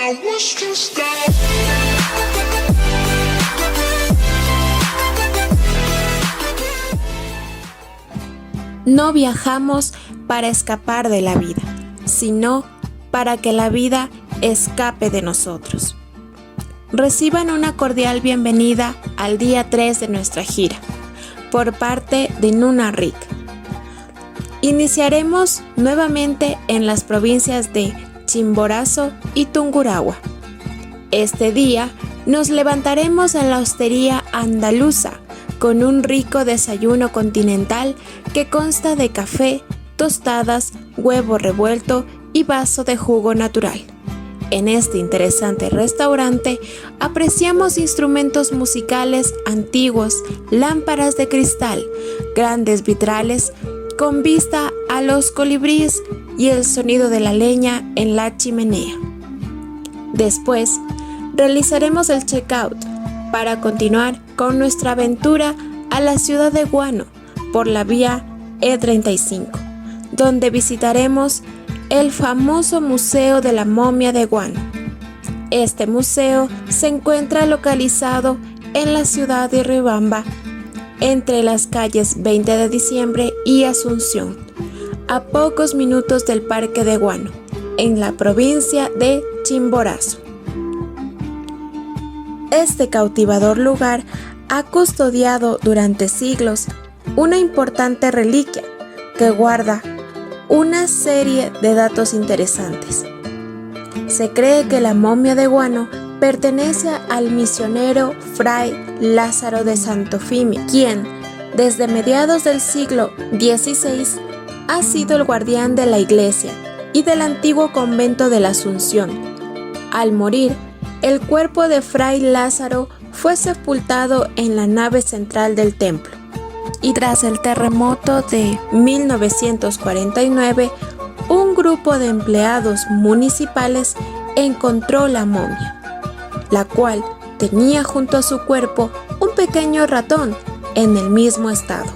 I was just down. No viajamos para escapar de la vida, sino para que la vida escape de nosotros. Reciban una cordial bienvenida al día 3 de nuestra gira, por parte de Nunavik. Iniciaremos nuevamente en las provincias de Chimborazo y Tungurahua. Este día nos levantaremos en la hostería andaluza con un rico desayuno continental que consta de café, tostadas, huevo revuelto y vaso de jugo natural. En este interesante restaurante apreciamos instrumentos musicales antiguos, lámparas de cristal, grandes vitrales con vista a los colibríes y el sonido de la leña en la chimenea. Después, realizaremos el check-out para continuar con nuestra aventura a la ciudad de Guano por la vía E35, donde visitaremos el famoso Museo de la Momia de Guano. Este museo se encuentra localizado en la ciudad de Riobamba, entre las calles 20 de diciembre y Asunción, a pocos minutos del Parque de Guano, en la provincia de Chimborazo. Este cautivador lugar ha custodiado durante siglos una importante reliquia que guarda una serie de datos interesantes. Se cree que la momia de Guano pertenece al misionero Fray Lázaro de Santofimio, quien desde mediados del siglo XVI ha sido el guardián de la iglesia y del antiguo convento de la Asunción. Al morir, el cuerpo de Fray Lázaro fue sepultado en la nave central del templo, y tras el terremoto de 1949, un grupo de empleados municipales encontró la momia, la cual tenía junto a su cuerpo un pequeño ratón en el mismo estado.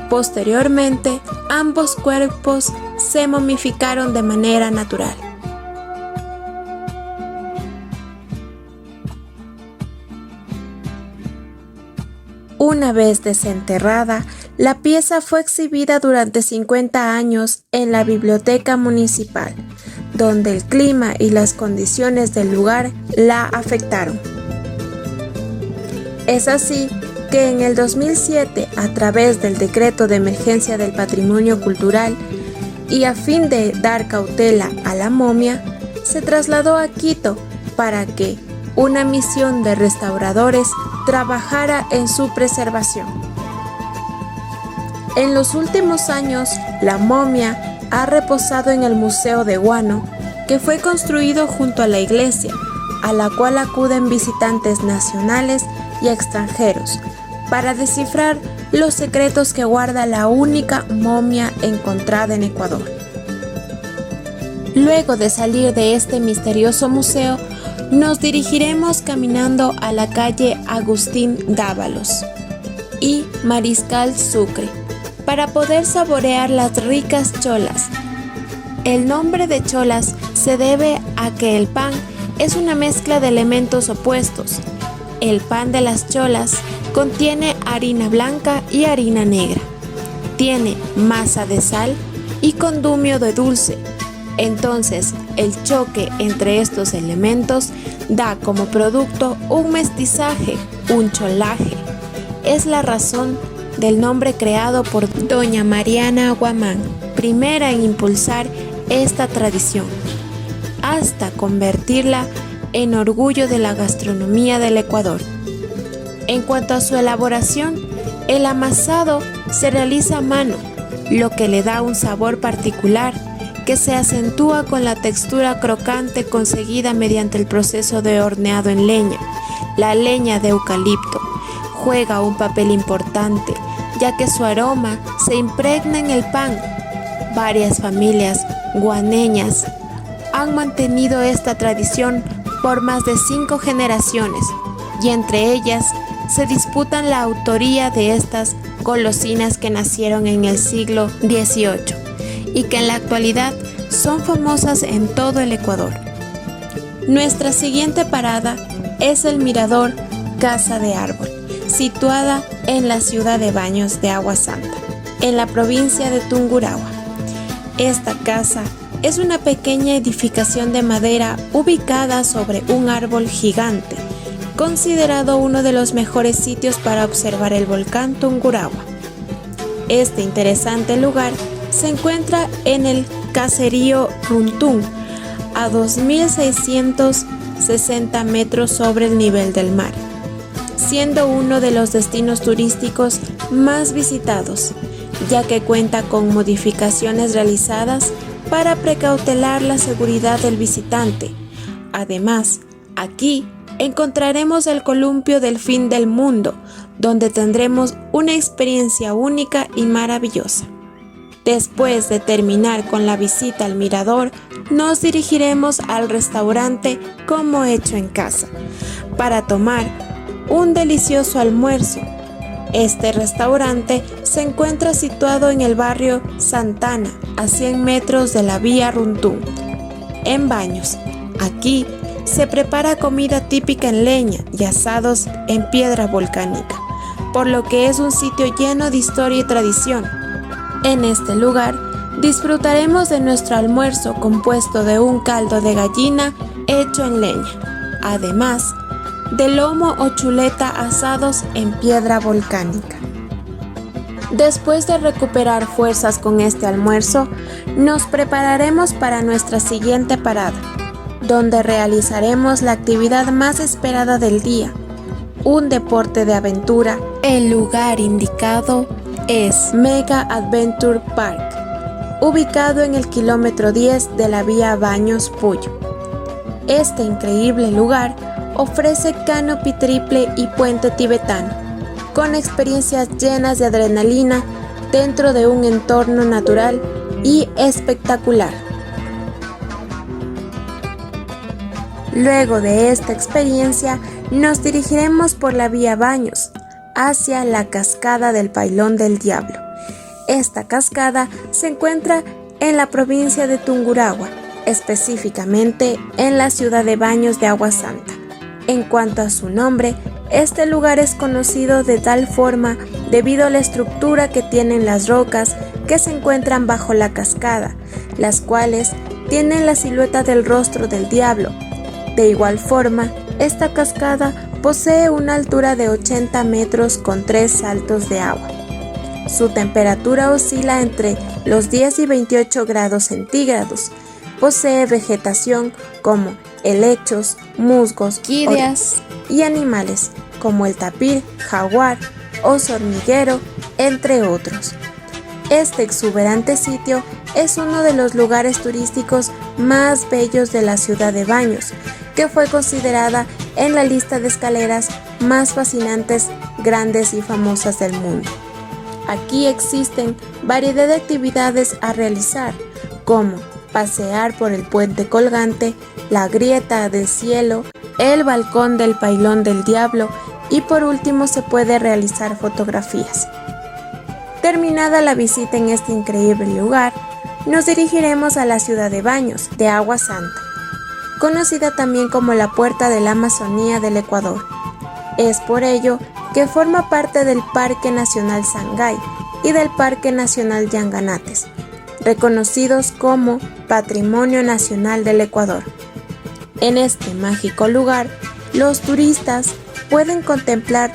Posteriormente, ambos cuerpos se momificaron de manera natural. Una vez desenterrada, la pieza fue exhibida durante 50 años en la biblioteca municipal, donde el clima y las condiciones del lugar la afectaron. Es así que en el 2007, a través del Decreto de Emergencia del Patrimonio Cultural y a fin de dar cautela a la momia, se trasladó a Quito para que una misión de restauradores trabajara en su preservación. En los últimos años, la momia ha reposado en el Museo de Guano, que fue construido junto a la iglesia, a la cual acuden visitantes nacionales y extranjeros para descifrar los secretos que guarda la única momia encontrada en Ecuador. Luego de salir de este misterioso museo, nos dirigiremos caminando a la calle Agustín Dávalos y Mariscal Sucre para poder saborear las ricas cholas. El nombre de cholas se debe a que el pan es una mezcla de elementos opuestos. El pan de las cholas contiene harina blanca y harina negra. Tiene masa de sal y condumio de dulce. Entonces, el choque entre estos elementos da como producto un mestizaje, un cholaje. Es la razón del nombre creado por doña Mariana Aguamán, primera en impulsar esta tradición, hasta convertirla en orgullo de la gastronomía del Ecuador. En cuanto a su elaboración, el amasado se realiza a mano, lo que le da un sabor particular que se acentúa con la textura crocante conseguida mediante el proceso de horneado en leña. La leña de eucalipto juega un papel importante, ya que su aroma se impregna en el pan. Varias familias guaneñas han mantenido esta tradición por más de 5 generaciones, y entre ellas se disputan la autoría de estas golosinas que nacieron en el siglo XVIII y que en la actualidad son famosas en todo el Ecuador. Nuestra siguiente parada es el Mirador Casa de Árbol, situada en la ciudad de Baños de Agua Santa, en la provincia de Tungurahua. Esta casa es una pequeña edificación de madera ubicada sobre un árbol gigante, considerado uno de los mejores sitios para observar el volcán Tungurahua. Este interesante lugar se encuentra en el caserío Runtún, a 2.660 metros sobre el nivel del mar, siendo uno de los destinos turísticos más visitados, ya que cuenta con modificaciones realizadas para precautelar la seguridad del visitante. Además, aquí encontraremos el columpio del fin del mundo, donde tendremos una experiencia única y maravillosa. Después de terminar con la visita al mirador, nos dirigiremos al restaurante Como Hecho en Casa, para tomar un delicioso almuerzo. Este restaurante se encuentra situado en el barrio Santana, a 100 metros de la vía Runtún, en Baños. Aquí se prepara comida típica en leña y asados en piedra volcánica, por lo que es un sitio lleno de historia y tradición. En este lugar disfrutaremos de nuestro almuerzo compuesto de un caldo de gallina hecho en leña, además de lomo o chuleta asados en piedra volcánica. Después de recuperar fuerzas con este almuerzo, nos prepararemos para nuestra siguiente parada, donde realizaremos la actividad más esperada del día, un deporte de aventura. El lugar indicado es Mega Adventure Park, ubicado en el kilómetro 10 de la vía Baños-Puyo. Este increíble lugar ofrece canopy triple y puente tibetano, con experiencias llenas de adrenalina dentro de un entorno natural y espectacular. Luego de esta experiencia, nos dirigiremos por la vía Baños hacia la cascada del Pailón del Diablo. Esta cascada se encuentra en la provincia de Tungurahua, específicamente en la ciudad de Baños de Agua Santa. En cuanto a su nombre, este lugar es conocido de tal forma debido a la estructura que tienen las rocas que se encuentran bajo la cascada, las cuales tienen la silueta del rostro del diablo. De igual forma, esta cascada posee una altura de 80 metros con 3 saltos de agua. Su temperatura oscila entre los 10 y 28 grados centígrados. Posee vegetación como helechos, musgos, orquídeas y animales como el tapir, jaguar, oso hormiguero, entre otros. Este exuberante sitio es uno de los lugares turísticos más bellos de la ciudad de Baños, que fue considerada en la lista de escaleras más fascinantes, grandes y famosas del mundo. Aquí existen variedad de actividades a realizar, como pasear por el puente colgante, la grieta del cielo, el balcón del Pailón del Diablo y por último se puede realizar fotografías. Terminada la visita en este increíble lugar, nos dirigiremos a la ciudad de Baños de Agua Santa, conocida también como la Puerta de la Amazonía del Ecuador. Es por ello que forma parte del Parque Nacional Sangay y del Parque Nacional Yanganates, reconocidos como Patrimonio Nacional del Ecuador. En este mágico lugar, los turistas pueden contemplar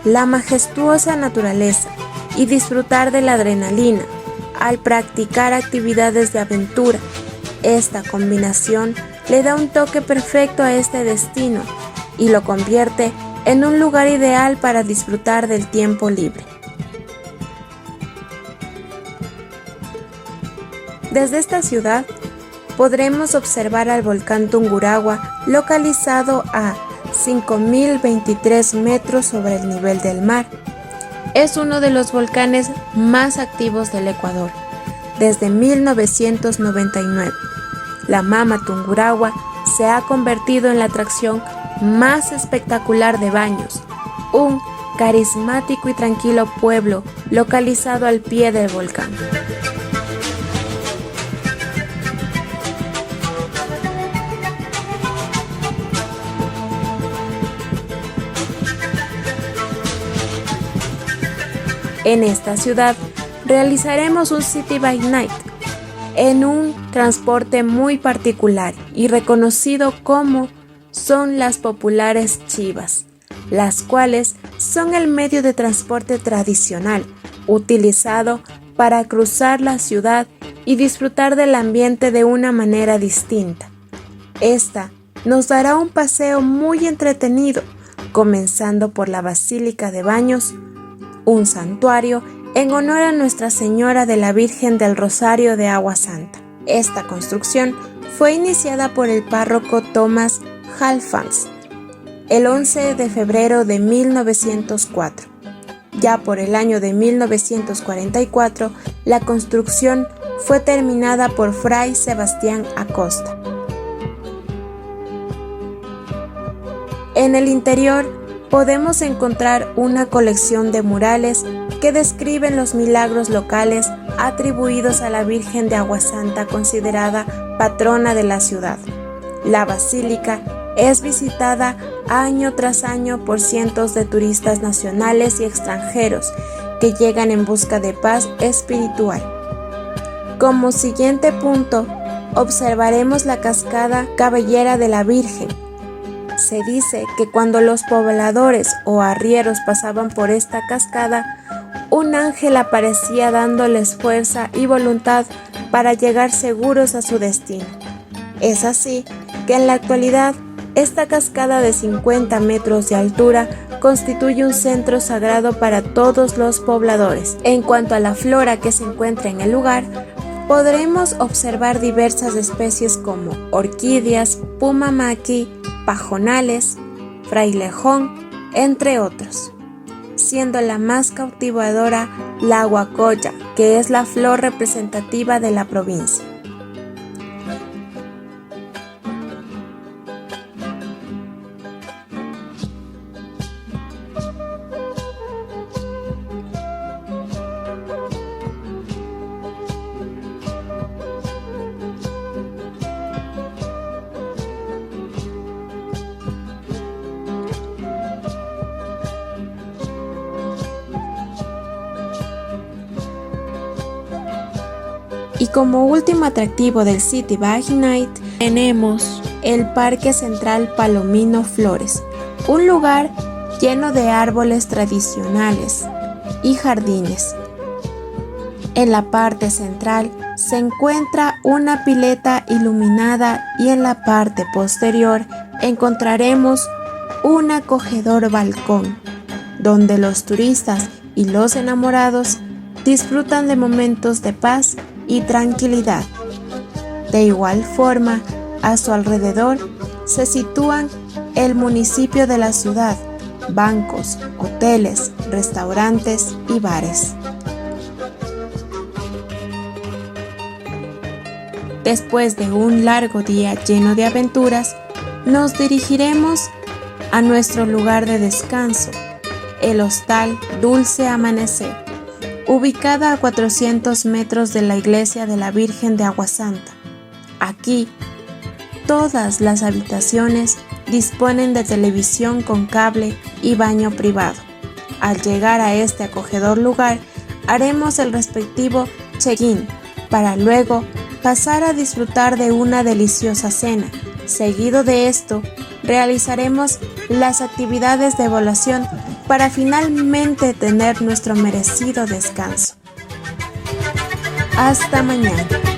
la majestuosa naturaleza y disfrutar de la adrenalina al practicar actividades de aventura. Esta combinación le da un toque perfecto a este destino y lo convierte en un lugar ideal para disfrutar del tiempo libre. Desde esta ciudad podremos observar al volcán Tungurahua, localizado a 5.023 metros sobre el nivel del mar. Es uno de los volcanes más activos del Ecuador desde 1999. La Mama Tungurahua se ha convertido en la atracción más espectacular de Baños, un carismático y tranquilo pueblo localizado al pie del volcán. En esta ciudad realizaremos un City by Night en un transporte muy particular y reconocido como son las populares chivas, las cuales son el medio de transporte tradicional utilizado para cruzar la ciudad y disfrutar del ambiente de una manera distinta. Esta nos dará un paseo muy entretenido, comenzando por la Basílica de Baños, un santuario en honor a Nuestra Señora de la Virgen del Rosario de Agua Santa. Esta construcción fue iniciada por el párroco Thomas Halfans el 11 de febrero de 1904. Ya por el año de 1944, la construcción fue terminada por Fray Sebastián Acosta. En el interior podemos encontrar una colección de murales que describen los milagros locales atribuidos a la Virgen de Agua Santa, considerada patrona de la ciudad. La basílica es visitada año tras año por cientos de turistas nacionales y extranjeros que llegan en busca de paz espiritual. Como siguiente punto, observaremos la cascada Cabellera de la Virgen. Se dice que cuando los pobladores o arrieros pasaban por esta cascada, un ángel aparecía dándoles fuerza y voluntad para llegar seguros a su destino. Es así que en la actualidad, esta cascada de 50 metros de altura constituye un centro sagrado para todos los pobladores. En cuanto a la flora que se encuentra en el lugar, podremos observar diversas especies como orquídeas, pumamaqui, pajonales, frailejón, entre otros, siendo la más cautivadora la guacoya, que es la flor representativa de la provincia. Y como último atractivo del City by Night tenemos el Parque Central Palomino Flores, un lugar lleno de árboles tradicionales y jardines. En la parte central se encuentra una pileta iluminada y en la parte posterior encontraremos un acogedor balcón, donde los turistas y los enamorados disfrutan de momentos de paz y tranquilidad. De igual forma, a su alrededor se sitúan el municipio de la ciudad, bancos, hoteles, restaurantes y bares. Después de un largo día lleno de aventuras, nos dirigiremos a nuestro lugar de descanso, el Hostal Dulce Amanecer, ubicada a 400 metros de la iglesia de la Virgen de Agua Santa. Aquí, todas las habitaciones disponen de televisión con cable y baño privado. Al llegar a este acogedor lugar, haremos el respectivo check-in para luego pasar a disfrutar de una deliciosa cena. Seguido de esto, realizaremos las actividades de evaluación para finalmente tener nuestro merecido descanso. Hasta mañana.